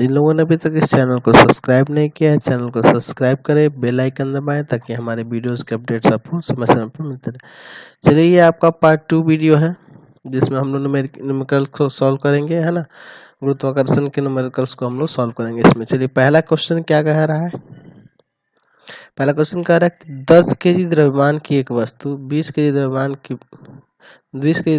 जिन लोगों ने अभी तक इस चैनल को सब्सक्राइब नहीं किया है, चैनल को सब्सक्राइब करें, बेल आइकन दबाएं ताकि हमारे वीडियोस के अपडेट्स आपको समय समय पर मिलते रहे। चलिए, ये आपका पार्ट 2 वीडियो है जिसमें हम लोग न्यूमेरिकल को सॉल्व करेंगे, है ना। गुरुत्वाकर्षण के न्यूमेरिकल्स को हम लोग सॉल्व करेंगे इसमें। चलिए, पहला क्वेश्चन क्या कह रहा है। पहला क्वेश्चन कह रहा है कि 10 केजी द्रव्यमान की एक वस्तु 20 केजी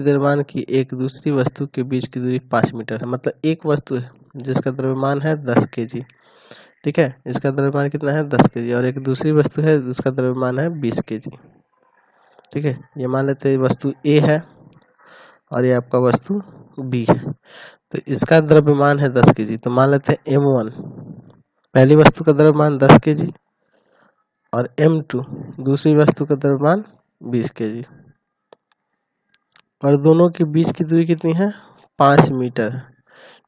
द्रव्यमान की एक दूसरी वस्तु के बीच की दूरी 5 मीटर है। मतलब एक वस्तु है जिसका द्रव्यमान है 10 केजी, ठीक है। इसका द्रव्यमान कितना है 10 केजी, और एक दूसरी वस्तु है जिसका द्रव्यमान है 20 केजी, ठीक है। ये मान लेते हैं वस्तु ए है और ये आपका वस्तु बी है। तो इसका द्रव्यमान है 10 केजी, तो मान लेते हैं M1 पहली वस्तु का द्रव्यमान 10 केजी और M2 दूसरी वस्तु का द्रव्यमान 20 केजी, और दोनों के बीच की दूरी कितनी है 5 मीटर।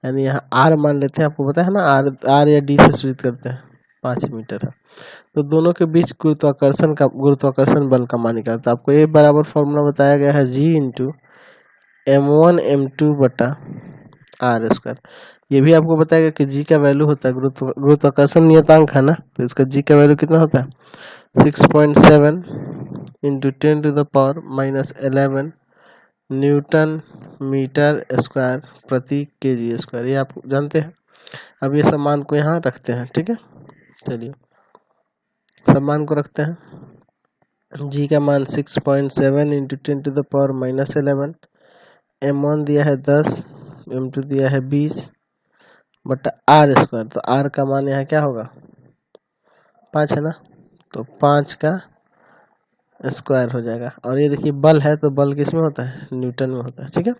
यानी यहाँ R मान लेते हैं, आपको पता है ना R या D से सूचित करते हैं, 5 मीटर है। तो दोनों के बीच गुरुत्वाकर्षण बल का मान निकालता है। आपको ये बराबर फॉर्मूला बताया गया है G इंटू M1 M2 बटा R स्क्वायर। ये भी आपको बताएगा कि G का वैल्यू होता है गुरुत्वाकर्षण नियतांक है ना, तो इसका G का वैल्यू कितना होता है 6.7 into 10 to the power -11 newton metre square प्रति केजी स्क्वायर। ये आप जानते हैं। अब ये सब मान को यहाँ रखते हैं, ठीक है। चलिए, सब मान को रखते हैं। जी का मान 6.7 into 10 to the power -11, M1 दिया है 10, M2 दिया है 20 बटा R स्क्वायर। तो R का मान यहाँ क्या होगा 5 है ना, तो 5 का स्क्वायर हो जाएगा। और ये देखिए बल है, तो बल किस में होता है न्यूटन में होता है, ठीक है।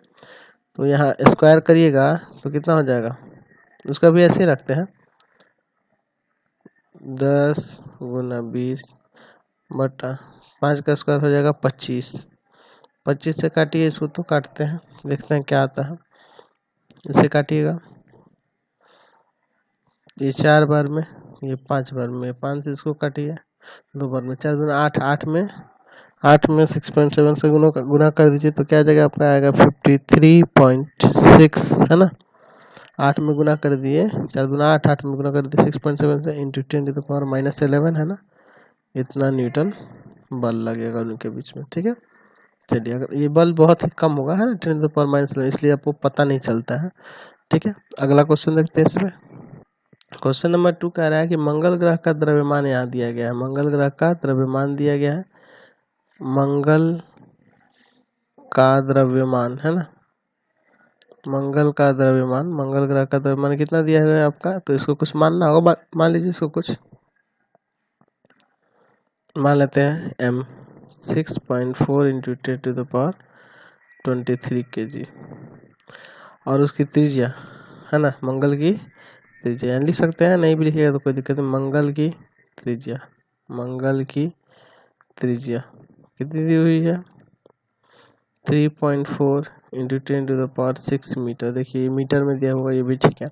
तो यहाँ स्क्वायर करिएगा तो कितना हो जाएगा, उसका भी ऐसे ही रखते हैं 10 गुना 20 बटा 5 का स्क्वायर हो जाएगा 25। 25 से काटिए इसको, तो काटते हैं देखते हैं क्या आता है। इसे काटिएगा, ये 4 बार में, ये 5 बार में, 5 से इसको काटिए 2 बार में, 4 दूना 8, 8 में 6.7 से गुना कर दीजिए तो क्या आ जाएगा आपका, आएगा 53.6, है ना। 8 में गुना कर दिए, 4 दूना 8, 8 में गुना कर दिए 6.7 से इंटू 10 टू द पावर -11, है ना। इतना न्यूटन बल लगेगा उनके बीच में, ठीक है। चलिए, अगर ये बल बहुत ही कम होगा, है ना, 10 टू द पावर -11, इसलिए आपको पता नहीं चलता है, ठीक है। अगला क्वेश्चन देखते हैं इसमें। क्वेश्चन नंबर 2 कह रहा है कि मंगल ग्रह का द्रव्यमान यहाँ दिया गया है। मंगल ग्रह का द्रव्यमान दिया गया है, मंगल का द्रव्यमान, है ना, मंगल का द्रव्यमान, मंगल ग्रह का द्रव्यमान कितना दिया हुआ है आपका। तो इसको कुछ मानना होगा, मान लीजिए इसको कुछ मान लेते हैं M 6.4 into 10 to the power 23 kg, और उसकी त्रिज्या, है ना, मंगल की त्रिज्या लिख सकते हैं, नहीं भी लिखिएगा तो कोई दिक्कत नहीं। मंगल की त्रिज्या, मंगल की त्रिज्या कितनी दी हुई है 3.4 into 10 to the power 6 metre. देखिए मीटर में दिया हुआ, ये भी ठीक है।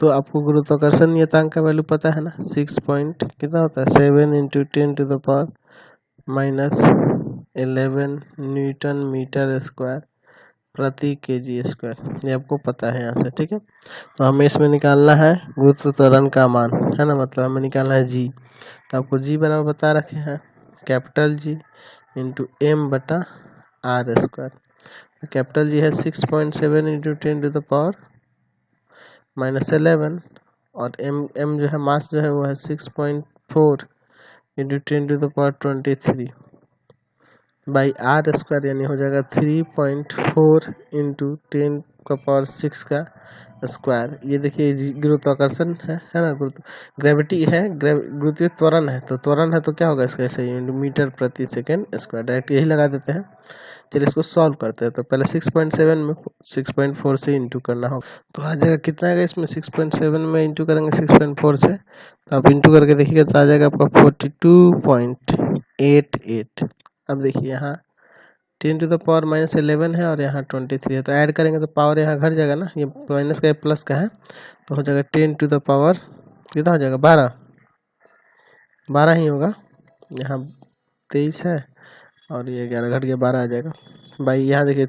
तो आपको गुरुत्वाकर्षण नियतांक का वैल्यू पता है ना, 6 पॉइंट कितना होता है 7 into 10 to the power -11 newton metre square प्रति केजी स्क्वायर। ये आपको पता है यहाँ से, ठीक है। तो हमें इसमें निकालना है गुरुत्व त्वरण का मान, है ना, मतलब हमें निकालना है जी। तो आपको जी बराबर बता रखे हैं कैपिटल जी इंटू एम बटा आर स्क्वायर। तो कैपिटल जी है 6.7 इंटू 10 टू द पावर -11, और एम जो है मास जो है वो है 6.4 into 10 to the power 23 by R square, यानी हो जाएगा 3.4 इंटू 10 का पावर 6 का स्क्वायर। ये देखिए गुरुत्वाकर्षण है ना, ग्रेविटी है, गुरुत्वीय त्वरण है, तो त्वरण है तो क्या होगा इसका ऐसे मीटर प्रति सेकेंड स्क्वायर, डायरेक्ट यही लगा देते हैं। चलिए इसको सॉल्व करते हैं। तो पहले 6.7 में 6.4 से इंटू करना होगा, तो आ जाएगा कितना आएगा इसमें 6.7 में इंटू करेंगे 6.4 से, तो आप इंटू करके देखिएगा तो आ जाएगा आपका 42.88। अब देखिए यहाँ 10 टू द पावर -11 है और यहाँ 23 है, तो ऐड करेंगे तो पावर यहाँ घट जाएगा ना, ये माइनस का प्लस का है, तो हो जाएगा 10 टू द पावर कितना हो जाएगा 12 ही होगा। यहाँ 23 है और ये 11 घट गया 12 आ जाएगा। भाई यहाँ देखिए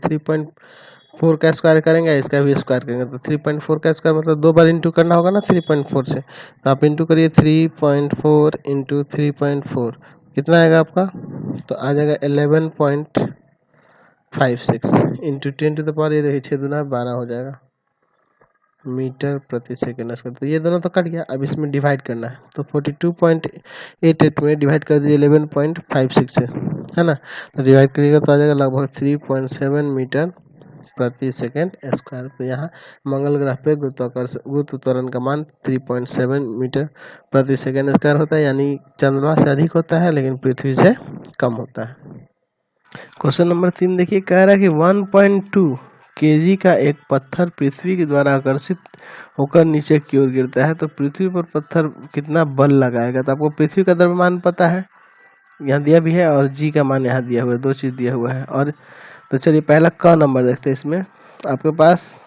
4 का स्क्वायर करेंगे, इसका भी स्क्वायर करेंगे तो 3.4 का स्क्वायर मतलब 2 बार इंटू करना होगा ना 3.4 से, तो आप इंटू करिए 3.4 इंटू 3.4 कितना आएगा आपका, तो आ जाएगा 11.56 इंटू 10⁻, ये देखिए 6 दूना 12 हो जाएगा मीटर प्रति सेकेंड स्क्वायर। तो ये दोनों तो कट गया, अब इसमें डिवाइड करना है, तो 42.88 में डिवाइड कर दीजिए 11.56 से, है ना, तो डिवाइड करिएगा तो आ जाएगा लगभग 3.7 मीटर प्रति सेकेंड स्क्वायर। तो यहाँ मंगल ग्रह पे गुरुत्व त्वरण का मान 3.7 मीटर प्रति सेकेंड स्क्वायर होता है, यानी चंद्रमा से अधिक होता है लेकिन पृथ्वी से कम होता है। क्वेश्चन नंबर 3 देखिए, कह रहा है कि 1.2 केजी का एक पत्थर पृथ्वी के द्वारा आकर्षित होकर नीचे की ओर गिरता है, तो पृथ्वी पर पत्थर कितना बल लगाएगा। तो आपको पृथ्वी का द्रव्यमान पता है, यहाँ दिया भी है, और जी का मान यहाँ दिया हुआ है, दो चीज दिया हुआ है। और तो चलिए पहला क नंबर देखते हैं। इसमें आपके पास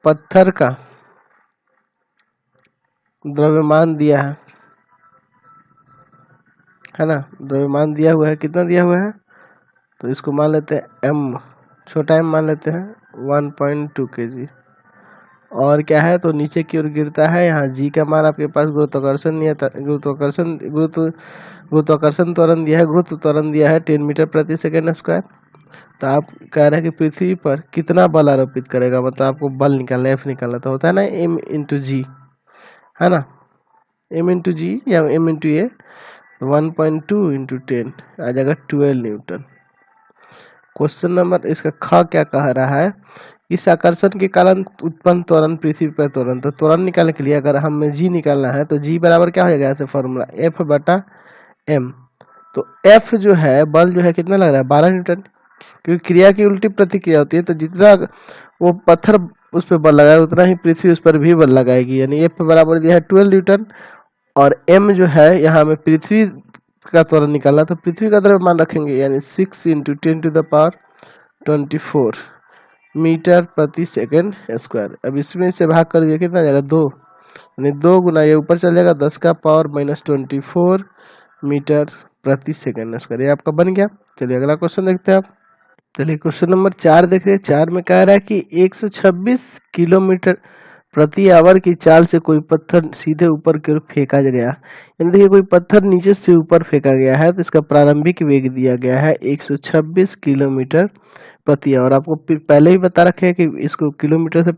पत्थर का द्रव्यमान दिया है ना, द्रव्यमान दिया हुआ है, कितना दिया हुआ है, तो इसको मान लेते हैं m, छोटा m मान लेते हैं 1.2 केजी। और क्या है, तो नीचे की ओर गिरता है, यहाँ जी का मान आपके पास गुरुत्वाकर्षण त्वरण दिया है, गुरुत्व त्वरण दिया है 10 मीटर प्रति सेकेंड स्क्वायर। तो आप कह रहे हैं कि पृथ्वी पर कितना बल आरोपित करेगा, मतलब आपको बल निकालना, एफ निकालना, तो होता है ना m इंटू जी, है ना, m इंटू जी या m इंटू ए, 1.2 इंटू 10 आ जाएगा 12 न्यूटन। क्वेश्चन नंबर इसका ख क्या कह रहा है, इस आकर्षण के कारण उत्पन्न त्वरण पृथ्वी पर त्वरण। तो त्वरण निकालने के लिए अगर हमें जी निकालना है तो जी बराबर क्या हो जाएगा, ऐसे फॉर्मूला एफ बटा एम। तो एफ जो है, बल जो है कितना लग रहा है, 12 न्यूटन, क्योंकि क्रिया की उल्टी प्रतिक्रिया होती है, तो जितना वो पत्थर उस पर बल लगाएगा उतना ही पृथ्वी उस पर भी बल लगाएगी, यानी एफ बराबर दिया है 12 न्यूटन। और m जो है, यहाँ हमें पृथ्वी का त्वरण निकालना, तो पृथ्वी का द्रव्यमान रखेंगे, यानी 6 इंटू 10⁻24 मीटर प्रति सेकेंड स्क्वायर। अब इसमें से भाग कर दिया, कितना जाएगा 2, यानी 2 गुना ये ऊपर चलेगा 10⁻24 मीटर प्रति सेकेंड स्क्वायर, ये आपका बन गया। चलिए अगला क्वेश्चन देखते हैं आप। चलिए क्वेश्चन नंबर 4 देखते हैं। 4 में कह रहा है कि 126 किलोमीटर प्रति आवर की चाल से कोई पत्थर सीधे ऊपर की ओर फेंका गया, यानी देखिए कोई पत्थर नीचे से ऊपर फेंका गया है, तो इसका प्रारंभिक वेग दिया गया है 126 किलोमीटर प्रति आवर। आपको पहले ही बता रखे हैं कि इसको किलोमीटर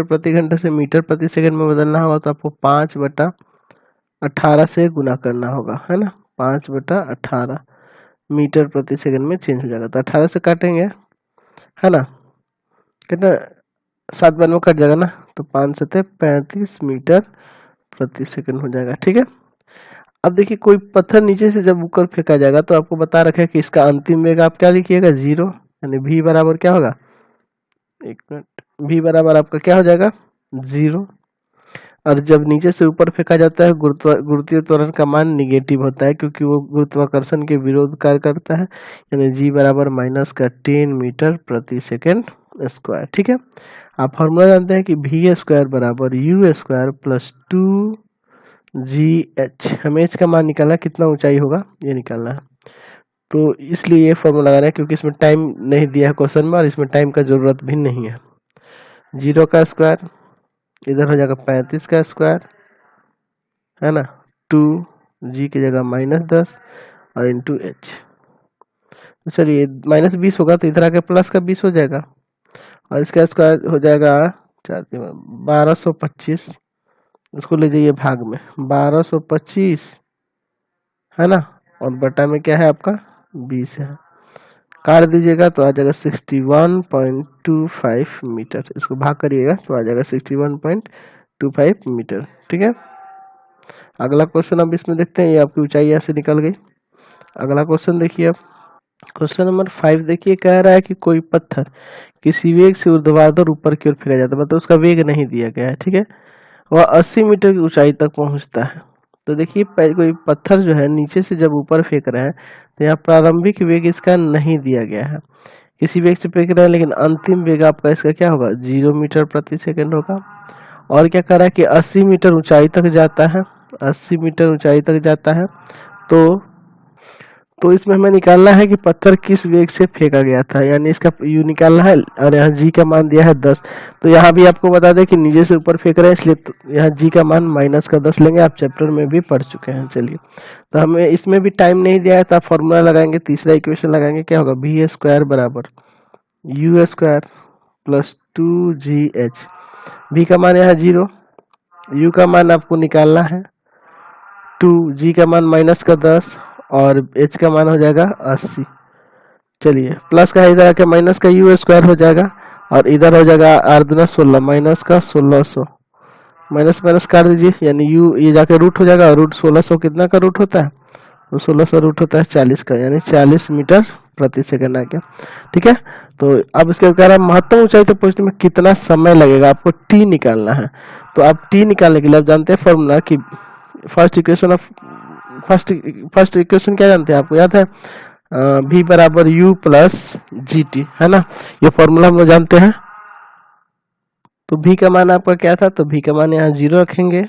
प्रति घंटे से मीटर प्रति सेकंड में बदलना होगा, तो आपको 5/18 से गुना करना होगा, है ना, 5/18 मीटर प्रति सेकंड में चेंज हो जाएगा। तो 18 से काटेंगे, है ना, कितना 7 बार में कट जाएगा ना, तो 5 से 35 मीटर प्रति सेकंड हो जाएगा। ठीक है, अब देखिए कोई पत्थर नीचे से जब ऊपर फेंका जाएगा तो आपको बता रखा है कि इसका अंतिम वेग आप क्या लिखिएगा, 0, यानी v बराबर क्या होगा, एक मिनट, v बराबर आपका क्या हो जाएगा, 0। और जब नीचे से ऊपर फेंका जाता है गुरुत्वीय त्वरण का मान निगेटिव होता है, क्योंकि वो गुरुत्वाकर्षण के विरोध कार्य करता है, यानी g बराबर -10 मीटर प्रति सेकेंड स्क्वायर। ठीक है, आप फॉर्मूला जानते हैं कि वी स्क्वायर बराबर यू स्क्वायर प्लस 2gh। हमें h का मान निकालना, कितना ऊंचाई होगा ये निकालना है, तो इसलिए ये फॉर्मूला लगा रहे हैं, क्योंकि इसमें टाइम नहीं दिया है क्वेश्चन में, और इसमें टाइम का जरूरत भी नहीं है। 0 का स्क्वायर इधर हो जाएगा 35 का स्क्वायर, है ना, 2g की जगह -10 और इंटू h। तो चलिए -20 होगा तो इधर आके प्लस का 20 हो जाएगा, और इसका स्क्वायर हो जाएगा 1225। इसको ले जाइए भाग में, 1225, है ना, और बटा में क्या है आपका 20 है, काट दीजिएगा तो आ जाएगा 61.25 मीटर। इसको भाग करिएगा तो आ जाएगा 61.25 मीटर। ठीक है, अगला क्वेश्चन अब इसमें देखते हैं, ये आपकी ऊंचाई यहाँ से निकल गई। अगला क्वेश्चन देखिए अब, क्वेश्चन नंबर 5 देखिए, कह रहा है कि कोई पत्थर किसी वेग से ऊर्ध्वाधर ऊपर की ओर फेंका जाता है, मतलब उसका वेग नहीं दिया गया है, ठीक है, वह 80 मीटर की ऊंचाई तक पहुंचता है। तो देखिए कोई पत्थर जो है नीचे से जब ऊपर फेंक रहा है, तो यहाँ प्रारंभिक वेग इसका नहीं दिया गया है, किसी वेग से फेंक रहा है, लेकिन अंतिम वेग आपका इसका क्या होगा, 0 मीटर प्रति सेकंड होगा। और क्या कर रहा है कि 80 मीटर ऊंचाई तक जाता है, 80 मीटर ऊंचाई तक जाता है, तो तो इसमें हमें निकालना है कि पत्थर किस वेग से फेंका गया था, यानी इसका यू निकालना है। और यहाँ जी का मान दिया है 10, तो यहाँ भी आपको बता दें कि नीचे से ऊपर फेंक रहे हैं, इसलिए तो यहाँ जी का मान -10 लेंगे। आप चैप्टर में भी पढ़ चुके हैं। चलिए, तो हमें इसमें भी टाइम नहीं दिया है, तो आप फॉर्मूला लगाएंगे, तीसरा इक्वेशन लगाएंगे, क्या होगा, वी स्क्वायर बराबर U square plus 2GH। V का मान यहाँ 0, यू का मान आपको निकालना है 2, जी का मान -10 और h का मान हो जाएगा 80। चलिए, प्लस का इधर आके माइनस का यू स्क्वायर हो जाएगा और इधर हो जाएगा r दूना 16 माइनस का 1600, माइनस माइनस काट दीजिए, यानी u ये जाके रूट हो जाएगा। और रूट 1600 कितना का रूट होता है, तो 1600 रूट होता है 40 का, यानी 40 मीटर प्रति सेकंड आ गया। ठीक है, तो अब इसके कारण महत्तम ऊंचाई तक पहुंचने में कितना समय लगेगा, आपको टी निकालना है। तो आप टी निकालने के लिए आप जानते हैं फॉर्मूला कि फर्स्ट इक्वेशन क्या जानते हैं, आपको याद है, v बराबर u प्लस जी टी, है ना, ये फॉर्मूला हम लोग जानते हैं। तो v का मान आपका क्या था, तो v का मान यहाँ 0 रखेंगे,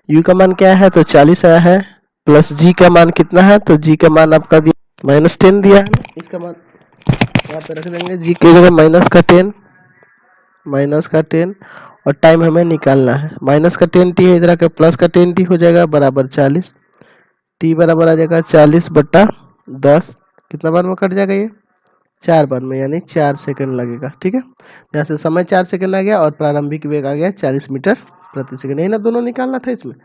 u का मान क्या है, तो 40 आया है, प्लस g का मान कितना है, तो g का मान आपका -10 दिया है ना, इसका मान यहाँ पे रख देंगे, g की जगह -10 और टाइम हमें निकालना है। -10t है, इधर आकर प्लस का 10t हो जाएगा बराबर 40, t बराबर आ जाएगा 40/10, कितना बार में कट जाएगा, ये 4 बार में, यानी 4 सेकंड लगेगा। ठीक है, यहाँ से समय 4 सेकंड आ गया और प्रारंभिक वेग आ गया 40 मीटर प्रति सेकंड। यही ना दोनों निकालना था इसमें,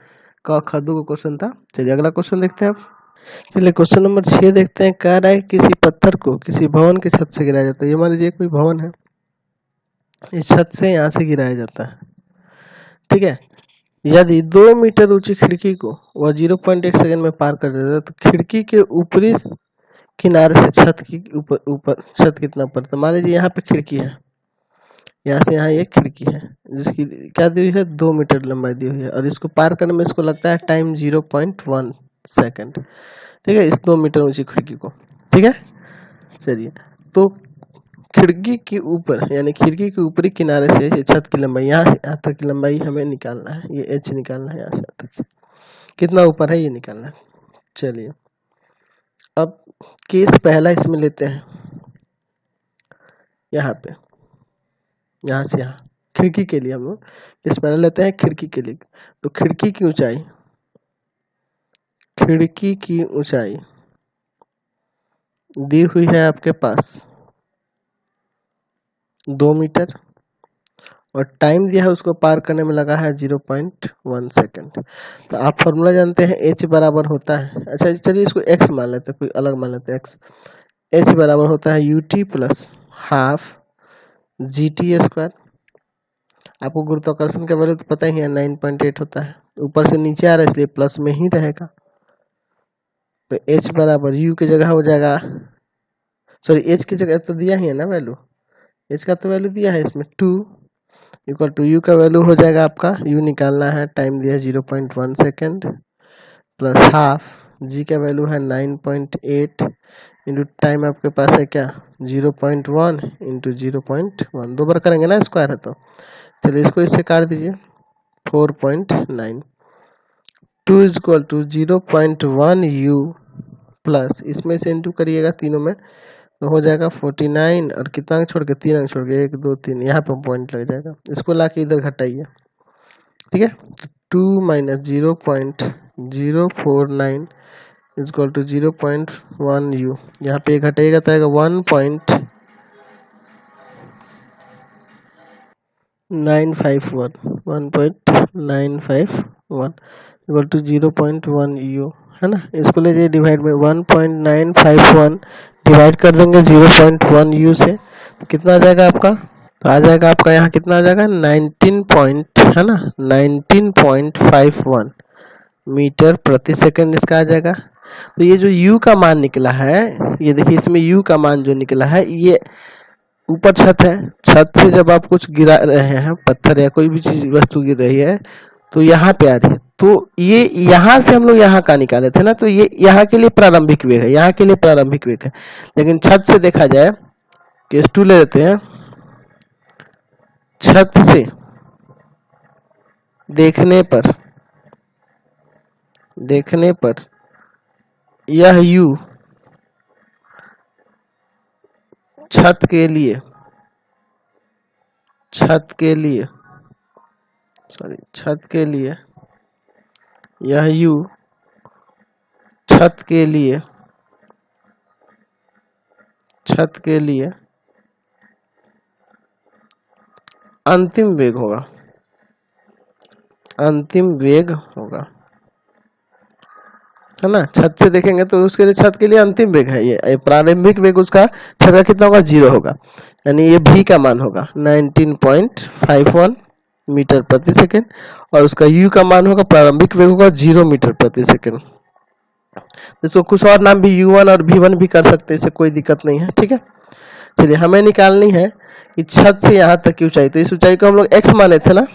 क ख दो क्वेश्चन था। चलिए अगला क्वेश्चन देखते हैं अब। चलिए क्वेश्चन नंबर 6 देखते हैं। कह रहा है किसी पत्थर को किसी भवन की छत से गिराया जाता है। ये मान लीजिए कोई भवन है, इस छत से यहाँ से गिराया जाता है। ठीक है, यदि 2 मीटर ऊंची खिड़की को वह 0.1 सेकंड में पार कर देता है, तो खिड़की के ऊपरी किनारे से छत की ऊपर छत कितना पड़ता है। मान लीजिए यहाँ पे खिड़की है, यहाँ से यहाँ एक खिड़की है जिसकी क्या दी हुई है, 2 मीटर लंबाई दी हुई है, और इसको पार करने में इसको लगता है टाइम 0.1 सेकंड। ठीक है, इस 2 मीटर ऊंची खिड़की को। ठीक है, चलिए, तो खिड़की के ऊपर यानी खिड़की के ऊपरी किनारे से छत की लंबाई, यहाँ से यहाँ तक की लंबाई हमें निकालना है, ये h निकालना है, यहाँ से यहाँ तक कितना ऊपर है ये निकालना है। चलिए, अब केस पहला इसमें लेते हैं, यहाँ पे यहाँ से यहाँ खिड़की के लिए हम लोग केस पहला लेते हैं, खिड़की के लिए। तो खिड़की की ऊंचाई दी हुई है आपके पास 2 मीटर और टाइम दिया है उसको पार करने में लगा है 0.1 सेकंड। तो आप फॉर्मूला जानते हैं, h बराबर होता है, अच्छा चलिए इसको x मान लेते हैं, कोई अलग मान लेते हैं x। h बराबर होता है ut plus half gt square. आपको गुरुत्वाकर्षण का वैल्यू तो पता ही है, 9.8 होता है, ऊपर से नीचे आ रहा है इसलिए प्लस में ही रहेगा। तो h बराबर u की जगह हो जाएगा, सॉरी h की जगह तो दिया ही है ना वैल्यू, h का तो वैल्यू दिया है इसमें 2 इक्वल टू u का वैल्यू हो जाएगा आपका, u निकालना है, टाइम दिया 0.1 सेकेंड प्लस हाफ, g का वैल्यू है 9.8 इंटू टाइम आपके पास है क्या 0.1 इंटू 0.1, 2 बार करेंगे ना स्क्वायर है, तो चलिए इसको इससे काट दीजिए 4.9, 2 is equal to 0.1 u plus इसमें से इंटू करिएगा तीनों में, तो हो जाएगा 49 और कितना अंक छोड़ के 3 अंक छोड़ के 1 2 3, यहाँ पे पॉइंट लग जाएगा, इसको ला के इधर घटाइए। ठीक है, 2 minus 0.049 is equal to 0.1 u, यहाँ पे घटाइएगा तो आएगा 1.951 इक्वल टू 0.1 u, है ना। इसको ले जाइए डिवाइड में, 1.951 डिवाइड कर देंगे 0.1 u से, तो कितना आ जाएगा आपका, तो आ जाएगा आपका यहाँ कितना आ जाएगा 19.51 मीटर प्रति सेकंड इसका आ जाएगा। तो ये जो u का मान निकला है, ये देखिए इसमें u का मान जो निकला है, ये ऊपर छत है, छत से जब आप कुछ गिरा रहे हैं, पत्थर या कोई भी चीज वस्तु गिर रही है, तो यहाँ पे आ रही है, तो ये यहाँ से हम लोग यहाँ का निकाले थे ना, तो ये यहाँ के लिए प्रारंभिक वेग है, यहाँ के लिए प्रारंभिक वेग है। लेकिन छत से देखा जाए, केस 2 ले लेते हैं, छत से देखने पर यह u छत के लिए छत के लिए यह U छत के लिए अंतिम वेग होगा, है ना। छत से देखेंगे तो उसके लिए छत के लिए अंतिम वेग है ये प्रारंभिक वेग उसका छत का कितना होगा, 0 होगा, यानी ये v का मान होगा 19.51 मीटर प्रति सेकेंड और उसका u का मान होगा, प्रारंभिक वेग होगा 0 मीटर प्रति सेकेंड। इसको कुछ और नाम भी u1 और v1 भी कर सकते हैं, इससे कोई दिक्कत नहीं है, ठीक है। चलिए हमें निकालनी है कि छत से यहाँ तक की ऊंचाई, तो इस ऊंचाई को हम लोग x माने थे ना,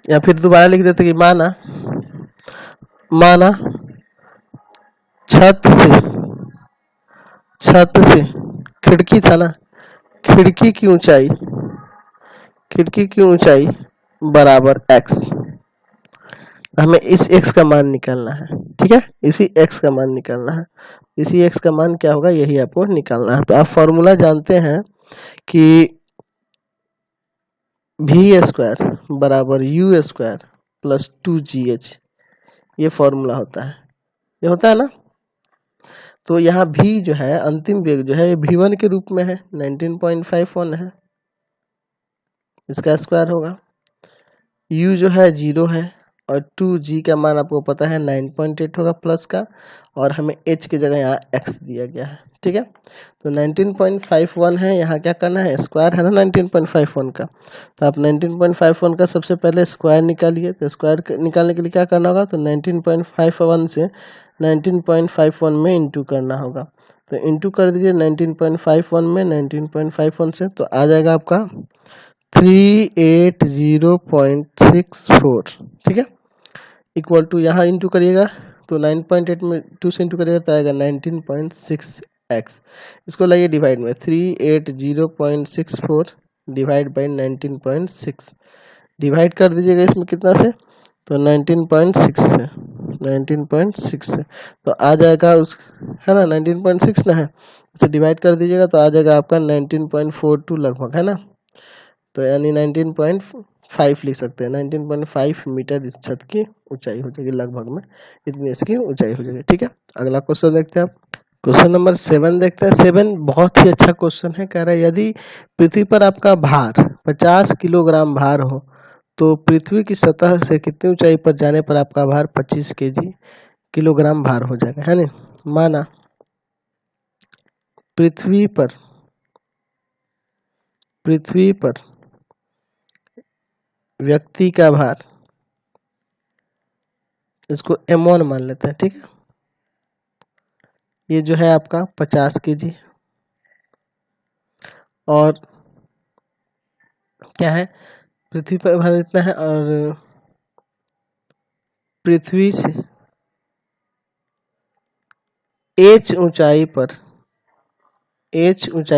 या फिर दोबारा लिख देते कि माना छत से खिड़की था ना, खिड़की की ऊंचाई बराबर x। हमें इस x का मान निकालना है, ठीक है, इसी x का मान निकालना है। इसी x का मान क्या होगा, यही आपको निकालना है। तो आप फॉर्मूला जानते हैं कि v² बराबर u² प्लस 2gh, ये फॉर्मूला होता है, ये होता है ना। तो यहाँ v जो है अंतिम वेग जो है v1 के रूप में है, 19.51 है, इसका स्क्वायर होगा। u जो है 0 है और 2g का मान आपको पता है 9.8 होगा प्लस का, और हमें h की जगह यहाँ x दिया गया है, ठीक है। तो 19.51 है, यहाँ क्या करना है, स्क्वायर है ना 19.51 का, तो आप 19.51 का सबसे पहले स्क्वायर निकालिए। तो स्क्वायर निकालने के लिए क्या करना होगा, तो 19.51 से 19.51 में इंटू करना होगा। तो इंटू कर दीजिए 19.51 में 19.51 से, तो आ जाएगा आपका 380.64, ठीक है, इक्वल टू यहाँ इंटू करिएगा तो 9.8 में 2 से इंटू करिएगा तो आएगा 19.6x। इसको लाइए डिवाइड में, 380.64 डिवाइड बाई 19.6, डिवाइड कर दीजिएगा इसमें कितना से, तो 19.6 से तो आ जाएगा उस, है ना, 19.6 ना है, तो डिवाइड कर दीजिएगा तो आ जाएगा आपका 19.42 लगभग, है ना। तो यानी 19.5 लिख सकते हैं, 19.5 मीटर इस छत की ऊंचाई हो जाएगी, लगभग में इतनी इसकी ऊंचाई हो जाएगी, ठीक है। अगला क्वेश्चन देखते हैं आप, क्वेश्चन नंबर 7 देखते हैं। 7 बहुत ही अच्छा क्वेश्चन है, कह रहा है यदि पृथ्वी पर आपका भार 50 किलोग्राम भार हो तो पृथ्वी की सतह से कितनी ऊंचाई पर जाने पर आपका भार 25 किलोग्राम भार हो जाएगा, है ना। माना पृथ्वी पर व्यक्ति का भार, इसको m1 मान लेते हैं, ठीक है, ये जो है आपका 50 kg, और क्या है, पृथ्वी पर भार इतना है, और पृथ्वी से h ऊंचाई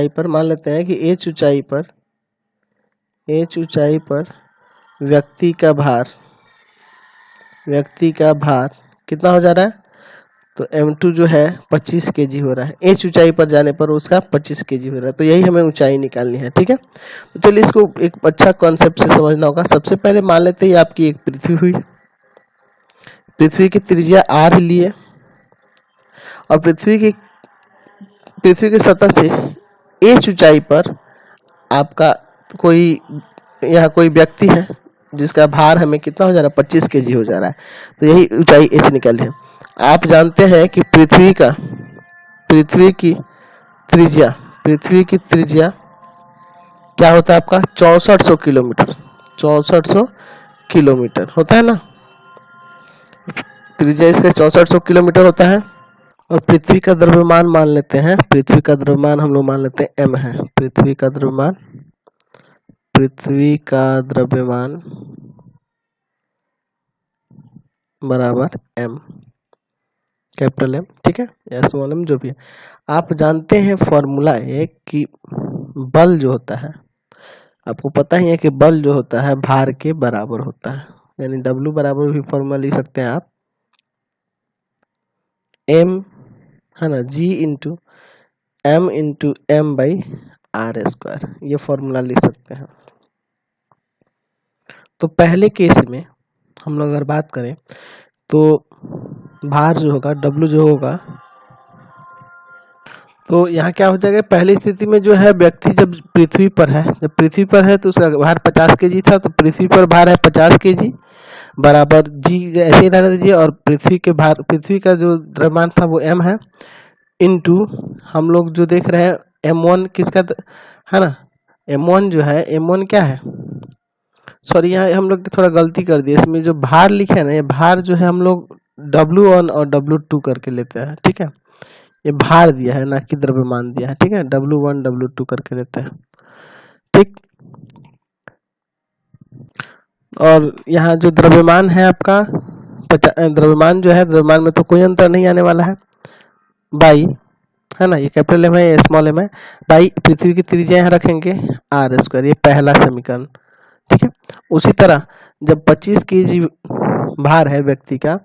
पर मान लेते हैं कि h ऊंचाई पर व्यक्ति का भार कितना हो जा रहा है, तो m2 जो है 25 kg हो रहा है, h ऊंचाई पर जाने पर उसका 25 kg हो रहा है। तो यही हमें ऊंचाई निकालनी है, ठीक है। तो चलिए इसको एक अच्छा कॉन्सेप्ट से समझना होगा। सबसे पहले मान लेते हैं आपकी एक पृथ्वी हुई, पृथ्वी की त्रिज्या r लिए, और पृथ्वी की सतह से h ऊंचाई पर आपका यहाँ कोई व्यक्ति है जिसका भार हमें कितना हो जा रहा है, 25 kg हो जा रहा है, तो यही ऊंचाई h निकाली है। आप जानते हैं कि पृथ्वी की त्रिज्या क्या होता है आपका, 6400 किलोमीटर होता है ना, त्रिज्या इसका 6400 किलोमीटर होता है। और पृथ्वी का द्रव्यमान मान लेते हैं, पृथ्वी का द्रव्यमान हम लोग मान लेते हैं m है, पृथ्वी का द्रव्यमान बराबर m, कैपिटल M, ठीक है, या स्मॉल m जो भी है। आप जानते हैं फॉर्मूला है कि बल जो होता है, आपको पता ही है कि बल जो होता है भार के बराबर होता है, यानी W बराबर भी फॉर्मूला लिख सकते हैं आप, m है ना, G into m into M by R square, ये फॉर्मूला लिख सकते हैं। तो पहले केस में हम लोग अगर बात करें तो भार जो होगा W जो होगा, तो यहाँ क्या हो जाएगा, पहली स्थिति में जो है व्यक्ति जब पृथ्वी पर है, जब पृथ्वी पर है तो उसका भार 50 केजी था, तो पृथ्वी पर भार है 50 केजी बराबर जी ऐसे ही रहने दीजिए, और पृथ्वी का जो द्रव्यमान था वो m है, इनटू हम लोग जो देख रहे हैं m1 किसका है ना, m1 जो है, m1 क्या है, सॉरी यहाँ हम लोग थोड़ा गलती कर दिए, इसमें जो भार लिखे है ना, ये भार जो है हम लोग W1 और W2 करके लेते हैं, ठीक है, ये भार दिया है ना कि द्रव्यमान दिया है, ठीक है, W1 W2 करके लेते हैं, ठीक। और यहाँ जो द्रव्यमान है आपका द्रव्यमान जो है, द्रव्यमान में तो कोई अंतर नहीं आने वाला है, बाई है ना, ये कैपिटल एम है, ये स्मॉल एम है, बाई पृथ्वी की त्रिज्या यहाँ रखेंगे आर स्क्वायर, ये पहला समीकरण, ठीक है। उसी तरह जब 25 केजी भार है व्यक्ति का,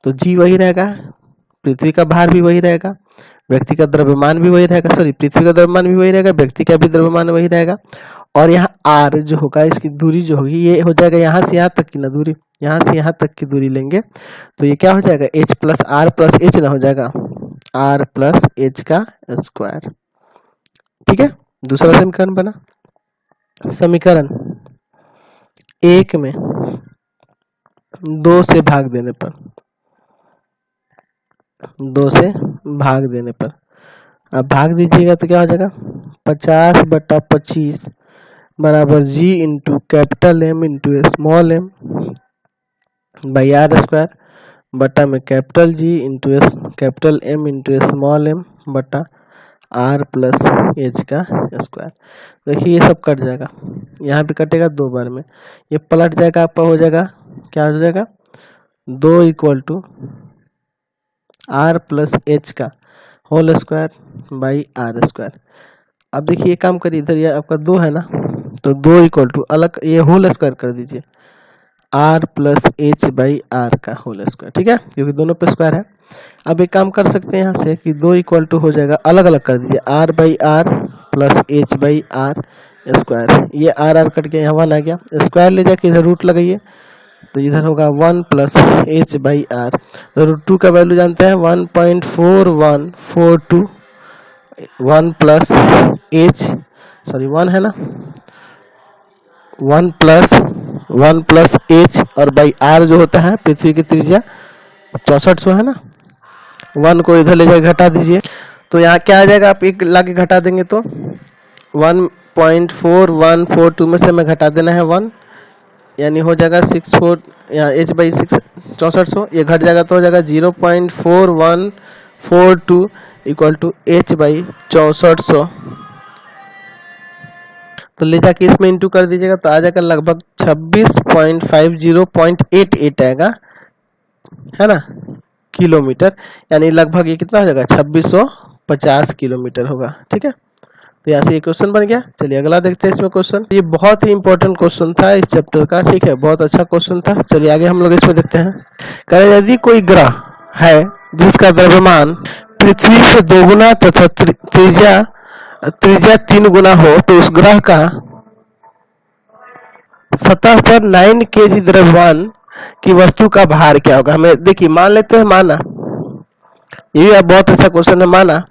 तो जी वही रहेगा, पृथ्वी का भार भी वही रहेगा, व्यक्ति का द्रव्यमान भी वही रहेगा, सॉरी पृथ्वी का द्रव्यमान भी वही रहेगा, व्यक्ति का भी द्रव्यमान वही रहेगा, और यहाँ आर जो होगा, इसकी दूरी जो होगी ये हो जाएगा यहाँ से यहाँ तक की ना दूरी, यहाँ से यहाँ तक की दूरी लेंगे तो ये क्या हो जाएगा, h plus R plus H ना हो जाएगा, आर प्लस एच का स्क्वायर, ठीक है। दूसरा समीकरण बना, समीकरण 1 में 2 से भाग देने पर, 2 से भाग देने पर, अब भाग दीजिएगा तो क्या हो जाएगा, 50/25 बराबर G into capital M into small M by R square बटा में capital G into S capital M into small M बटा आर प्लस एच का स्क्वायर। देखिए ये सब कट जाएगा, यहाँ पे कटेगा 2 बार में, ये पलट जाएगा, आपका हो जाएगा क्या हो जाएगा, 2 equal to R plus H का whole square by R square. अब देखिए ये काम करिए, इधर ये आपका 2 है ना, तो 2 इक्वल टू अलग ये होल स्क्वायर कर दीजिए, R plus H by R का होल स्क्वायर, ठीक है, क्योंकि दोनों पे स्क्वायर है। अब एक काम कर सकते हैं यहाँ से कि 2 इक्वल टू हो जाएगा, अलग अलग कर दीजिए, R by R plus H by R square, ये आर आर कट के यहाँ 1 आ गया, स्क्वायर ले जाके इधर रूट लगाइए तो इधर होगा 1 प्लस एच बाई आर, तो रूट 2 का वैल्यू जानते हैं 1.4142, 1 प्लस एच सॉरी 1 है ना, 1 प्लस एच और बाई आर जो होता है पृथ्वी की त्रिज्या 6400 है ना, 1 को इधर ले जाकर घटा दीजिए तो यहाँ क्या आ जाएगा, आप एक लाके घटा देंगे तो 1.4142 में से हमें घटा देना है 1, यानी हो जाएगा 64 यहाँ एच बाई 6 6400, ये घट जाएगा तो हो जाएगा 0.4142 इक्वल टू एच बाई 6400, तो ले जाके इसमें इंटू कर दीजिएगा तो आ जाएगा लगभग 26.50.88 आएगा, है ना, किलोमीटर, यानी लगभग ये कितना हो जाएगा 2650 किलोमीटर होगा, ठीक है। तो यहाँ से ये क्वेश्चन बन गया। चलिए अगला देखते हैं इसमें क्वेश्चन, ये बहुत ही इंपॉर्टेंट क्वेश्चन था इस चैप्टर का, ठीक है, बहुत अच्छा क्वेश्चन था। चलिए आगे हम लोग इसमें देखते हैं। कह रहे यदि कोई ग्रह है जिसका द्रव्यमान पृथ्वी से 2 गुना तथा त्रिज्या 3 गुना हो तो उस ग्रह का सतह पर 9 केजी द्रव्यमान की वस्तु का भार क्या होगा। हमें देखिए मान लेते हैं, माना ये भी बहुत अच्छा क्वेश्चन है, माना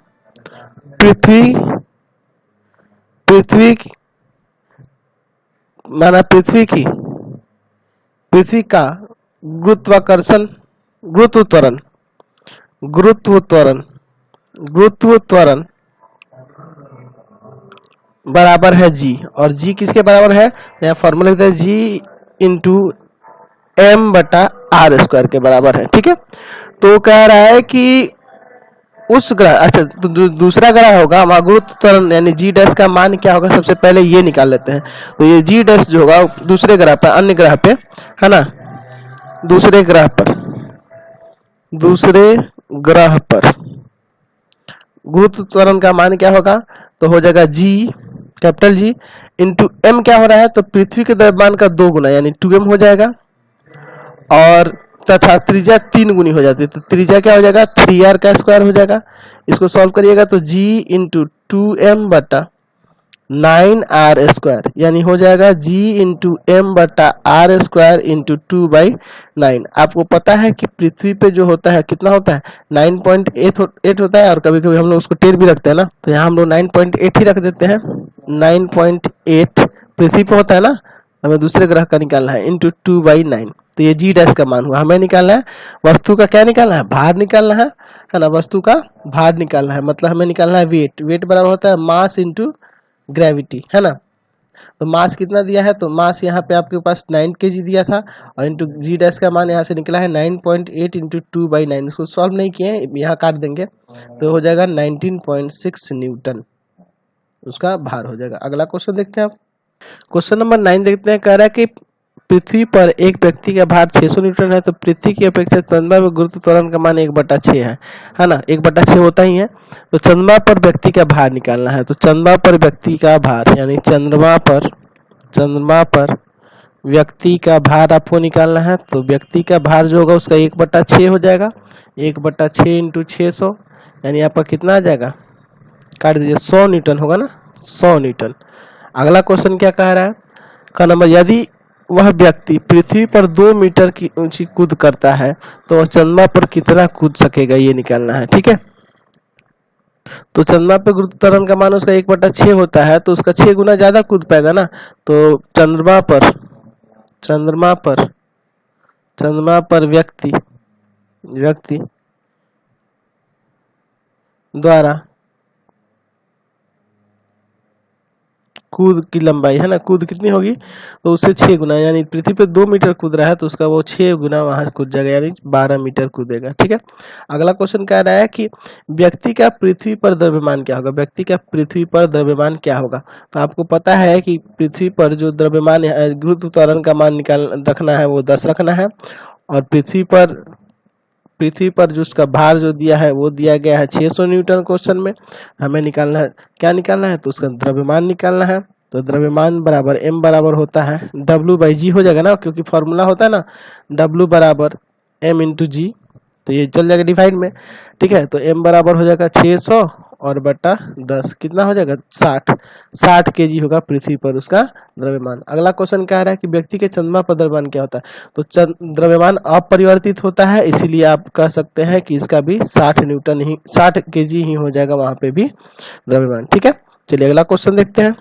पृथ्वी का गुरुत्वाकर्षण बराबर है जी, और जी किसके बराबर है, यहाँ फॉर्मूला लिखते हैं जी इंटू एम बटा आर स्क्वायर के बराबर है, ठीक है। तो कह रहा है कि उस ग्रह, अच्छा तो दूसरा ग्रह होगा वहाँ गुरुत्व त्वरण यानी जी डैश का मान क्या होगा, सबसे पहले ये निकाल लेते हैं। तो ये जी डैश जो होगा दूसरे ग्रह पर, अन्य ग्रह पे है ना, दूसरे ग्रह पर गुरुत्व त्वरण का मान क्या होगा, तो हो जाएगा G capital G into M क्या हो रहा है, तो पृथ्वी के द्रव्यमान का 2 गुना यानी 2m हो जाएगा, और तथा त्रिज्या 3 गुनी हो जाती है, तो त्रिज्या क्या हो जाएगा 3r का स्क्वायर हो जाएगा। इसको सॉल्व करिएगा तो g इंटू 2m बटा 9r², यानी हो जाएगा g इंटू एम बटा r² इंटू 2/9। आपको पता है कि पृथ्वी पे जो होता है कितना होता है, 9.8 होता है, और कभी कभी हम लोग उसको 10 भी रखते हैं ना, तो यहाँ हम लोग 9.8 ही रख देते हैं। 9.8 पृथ्वी पे होता है ना, हमें दूसरे ग्रह का निकालना है, इंटू 2/9। तो ये जी डैश का मान हुआ। हमें निकालना है वस्तु का क्या निकालना है, भार निकालना है ना, वस्तु का भार निकालना है, मतलब हमें निकालना है वेट। वेट बराबर होता है मास इंटू ग्रेविटी, है ना। तो मास कितना दिया है, तो मास यहाँ पे आपके पास 9 kg दिया था, और इंटू जी डैश का मान यहाँ से निकला है 9.8 इंटू 2/9। इसको सॉल्व नहीं किए, यहाँ काट देंगे तो हो जाएगा 19.6 न्यूटन, उसका भार हो जाएगा। अगला क्वेश्चन देखते हैं आप। क्वेश्चन नंबर 9 देखते हैं। कह रहा है कि पृथ्वी पर एक व्यक्ति का भार 600 न्यूटन है, तो पृथ्वी की अपेक्षा चंद्रमा में गुरुत्व त्वरण का मान 1/6 है ना, 1/6 होता ही है। तो चंद्रमा पर व्यक्ति का भार निकालना है, तो चंद्रमा पर व्यक्ति का भार, यानी चंद्रमा पर व्यक्ति का भार आपको निकालना है। तो व्यक्ति का भार जो होगा उसका 1/6 हो जाएगा, 1/6 इंटू 600, यानी आपका कितना आ जाएगा, काट दीजिए, 100 न्यूटन होगा ना, 100 न्यूटन। अगला क्वेश्चन क्या कह रहा है, का नंबर, यदि वह व्यक्ति पृथ्वी पर 2 मीटर की ऊंची कूद करता है तो वह चंद्रमा पर कितना कूद सकेगा, ये निकालना है। ठीक है, तो चंद्रमा पे गुरुत्व त्वरण का मान उसका 1/6 होता है, तो उसका 6 गुना ज्यादा कूद पाएगा ना। तो चंद्रमा पर व्यक्ति द्वारा कूद की लंबाई, है ना, कूद कितनी होगी, तो उससे 6 गुना, यानी पृथ्वी पे 2 मीटर कूद रहा है तो उसका वो 6 गुना वहां कूद जाएगा, यानी 12 मीटर कूदेगा। ठीक है, अगला क्वेश्चन कह रहा है कि व्यक्ति का पृथ्वी पर द्रव्यमान क्या होगा, व्यक्ति का पृथ्वी पर द्रव्यमान क्या होगा। तो आपको पता है कि पृथ्वी पर जो द्रव्यमान गुरुत्व त्वरण का मान निकाल रखना है वो 10 रखना है, और पृथ्वी पर जो उसका भार जो दिया है वो दिया गया है 600 न्यूटन। क्वेश्चन में हमें निकालना है, क्या निकालना है, तो उसका द्रव्यमान निकालना है। तो द्रव्यमान बराबर m बराबर होता है W/g हो जाएगा ना, क्योंकि फॉर्मूला होता है ना W बराबर m इंटू जी, तो ये चल जाएगा डिवाइड में। ठीक है, तो m बराबर हो जाएगा 600 और बटा 10, कितना हो जाएगा, 60 kg होगा पृथ्वी पर उसका द्रव्यमान। अगला क्वेश्चन कह रहा है कि व्यक्ति के चंद्रमा पर द्रव्यमान क्या होता है, तो द्रव्यमान अपरिवर्तित होता है, इसीलिए आप कह सकते हैं कि इसका भी 60 kg ही हो जाएगा वहां पे भी द्रव्यमान। ठीक है, चलिए अगला क्वेश्चन देखते हैं।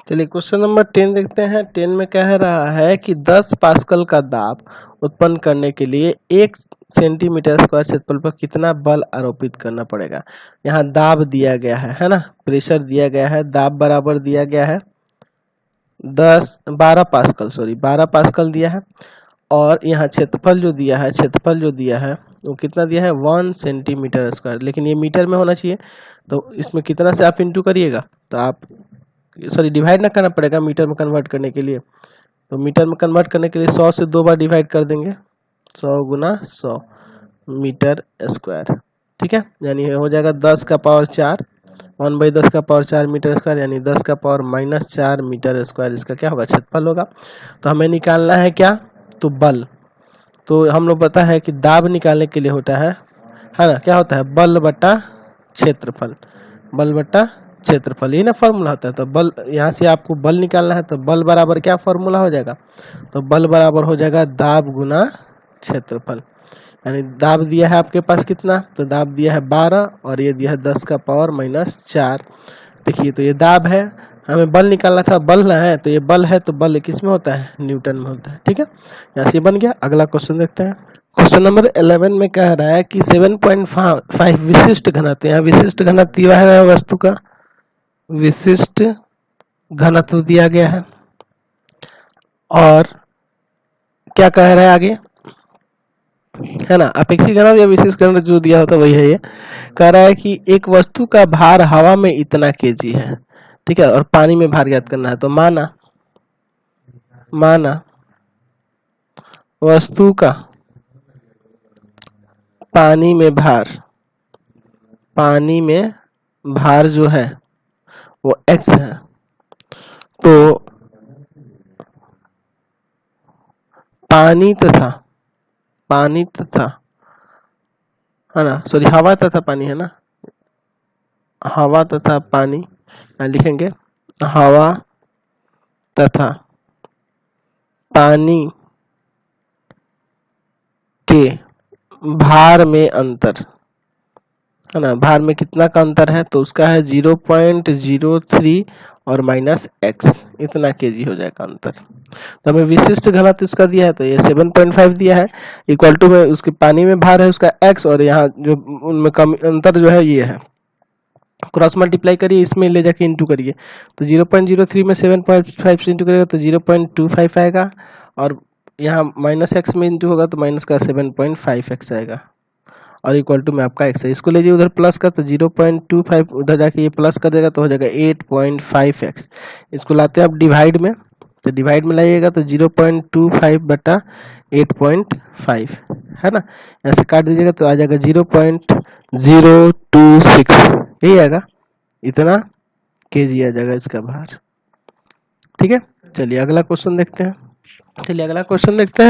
चलिए क्वेश्चन नंबर 10 देखते हैं। 10 में कह रहा है कि 10 पास्कल का दाब उत्पन्न करने के लिए 1 सेंटीमीटर स्क्वायर क्षेत्रफल पर कितना बल आरोपित करना पड़ेगा। यहाँ दाब दिया गया है ना, प्रेशर दिया गया है, दाब बराबर दिया गया है 12 पास्कल दिया है, और यहाँ क्षेत्रफल जो दिया है वो कितना दिया है, 1 सेंटीमीटर स्क्वायर, लेकिन ये मीटर में होना चाहिए, तो इसमें कितना से आप इंटू करिएगा, तो आप डिवाइड ना करना पड़ेगा मीटर में कन्वर्ट करने के लिए, तो मीटर में कन्वर्ट करने के लिए 100 से 2 बार डिवाइड कर देंगे, 100 गुना 100 मीटर स्क्वायर। ठीक है, यानी हो जाएगा 10 का पावर 4, 1/10 का पावर 4 मीटर स्क्वायर, यानी 10 का पावर -4 मीटर स्क्वायर इसका क्या होगा, क्षेत्रफल होगा। तो हमें निकालना है क्या, तो बल। तो हम लोग पता है कि दाब निकालने के लिए होता है ना, क्या होता है, बल बटा क्षेत्रफल, ये ना फॉर्मूला होता है। तो बल, यहाँ से आपको बल निकालना है, तो बल बराबर क्या फॉर्मूला हो जाएगा, तो बल बराबर हो जाएगा दाब गुना क्षेत्रफल, यानी दाब दिया है आपके पास कितना, तो दाब दिया है 12 और ये दिया है 10 का पावर -4। देखिए, तो ये दाब है, हमें बल निकालना था, बल ना है, तो ये बल है, तो बल किस में होता है, न्यूटन में होता है। ठीक है, यहाँ से बन गया। अगला क्वेश्चन देखते हैं। क्वेश्चन नंबर 11 में कह रहा है कि 7.5 विशिष्ट घनत्व, यहाँ विशिष्ट घनत्व दिया है वस्तु का, विशिष्ट घनत्व दिया गया है, और क्या कह रहा है आगे, है ना, अपेक्षित घनत्व या विशिष्ट घनत्व जो दिया होता वही है। ये कह रहा है कि एक वस्तु का भार हवा में इतना केजी है, ठीक है, और पानी में भार ज्ञात करना है। तो माना वस्तु का पानी में भार जो है वो x है, तो पानी तथा है ना, हवा तथा पानी है ना, हवा तथा पानी, लिखेंगे हवा तथा पानी के भार में अंतर, है ना, भार में कितना का अंतर है, तो उसका है 0.03 और माइनस x, इतना केजी हो जाएगा अंतर। तो हमें विशिष्ट घनत्व इसका दिया है, तो ये 7.5 दिया है, इक्वल टू में उसके पानी में भार है उसका x, और यहाँ जो उनमें कम अंतर जो है ये है, क्रॉस मल्टीप्लाई करिए, इसमें ले जाके इंटू करिए, तो 0.03 में 7.5 से इंटू करेगा तो 0.25 आएगा, और यहाँ माइनस x में इंटू होगा तो माइनस का 7.5x आएगा, और इक्वल टू में आपका x है। इसको ले जाइए उधर प्लस का, तो 0.25 उधर जाके ये प्लस कर देगा तो हो जाएगा 8.5x। इसको लाते हैं आप डिवाइड में, तो डिवाइड में लाइएगा तो 0.25 बटा 8.5, है ना, ऐसे काट दीजिएगा तो आ जाएगा 0.026, यही आएगा, इतना केजी आ जाएगा इसका भार। ठीक है, चलिए अगला क्वेश्चन देखते हैं।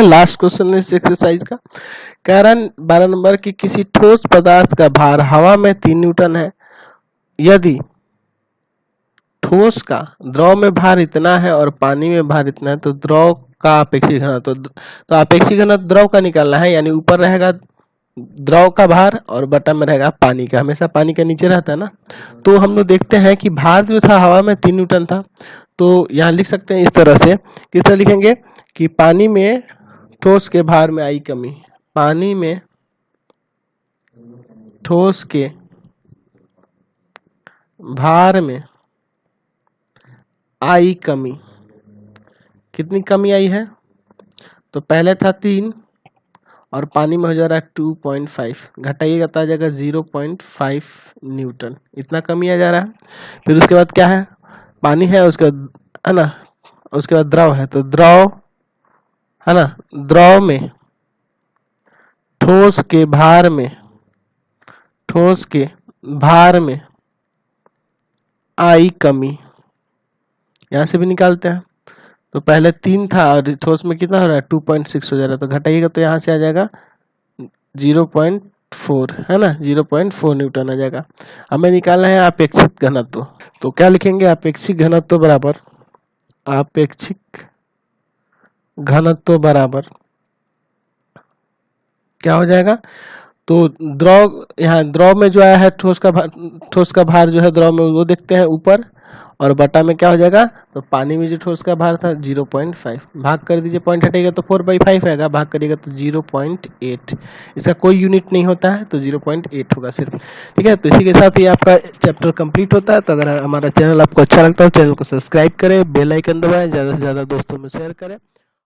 लास्ट क्वेश्चन इस एक्सरसाइज का। कह रहा है 12 नंबर की किसी ठोस पदार्थ का भार हवा में 3 न्यूटन है, यदि ठोस का द्रव में भार इतना है और पानी में भार इतना है, तो द्रव का आपेक्षिक घनत्व, तो आपेक्षिक घनत्व द्रव का निकालना है, यानी ऊपर रहेगा द्रव का भार और बटन में रहेगा पानी का, हमेशा पानी का नीचे रहता है ना। तो हम लोग देखते हैं कि भार जो था हवा में 3 न्यूटन था, तो यहाँ लिख सकते हैं इस तरह से, किस तरह लिखेंगे कि पानी में ठोस के भार में आई कमी, पानी में ठोस के भार में आई कमी, कितनी कमी आई है, तो पहले था 3 और पानी में हो जा रहा है 2.5, घटाइएगा तो आ जाएगा 0.5 न्यूटन, इतना कमी आ जा रहा है। फिर उसके बाद क्या है, पानी है, उसके बाद है ना, उसके बाद द्रव है, तो द्रव है ना, द्रव में ठोस के भार में आई कमी, यहां से भी निकालते हैं, तो पहले 3 था और ठोस में कितना हो रहा है 2.6 हो जा रहा है, तो घटाइएगा तो यहाँ से आ जाएगा 0.4, है ना, 0.4 न्यूटन आ जाएगा। हमें निकालना है अपेक्षित घनत्व, तो क्या लिखेंगे, अपेक्षित घनत्व बराबर क्या हो जाएगा, तो द्रव, यहाँ द्रव में जो आया है ठोस का भार जो है द्रव में वो देखते हैं ऊपर, और बटा में क्या हो जाएगा, तो पानी में जो ठोस का भार था 0.5, भाग कर दीजिए, पॉइंट हटेगा तो 4/5 आएगा, भाग करिएगा तो 0.8, इसका कोई यूनिट नहीं होता है तो 0.8 होगा सिर्फ। ठीक है, तो इसी के साथ ही आपका चैप्टर कंप्लीट होता है। तो अगर हमारा चैनल आपको अच्छा लगता है तो चैनल को सब्सक्राइब करें, बेल आइकन दबाएं, ज़्यादा से ज़्यादा दोस्तों में शेयर करें।